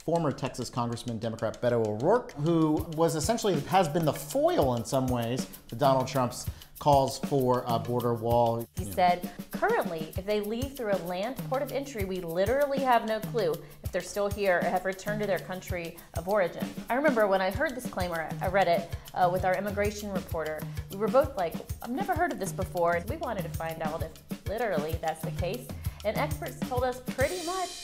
former Texas Congressman, Democrat Beto O'Rourke, who has been the foil in some ways to Donald Trump's calls for a border wall. He said, currently, if they leave through a land port of entry, we literally have no clue if they're still here or have returned to their country of origin. I remember when I heard this claim, or I read it with our immigration reporter, we were both like, I've never heard of this before. We wanted to find out if literally that's the case. And experts told us pretty much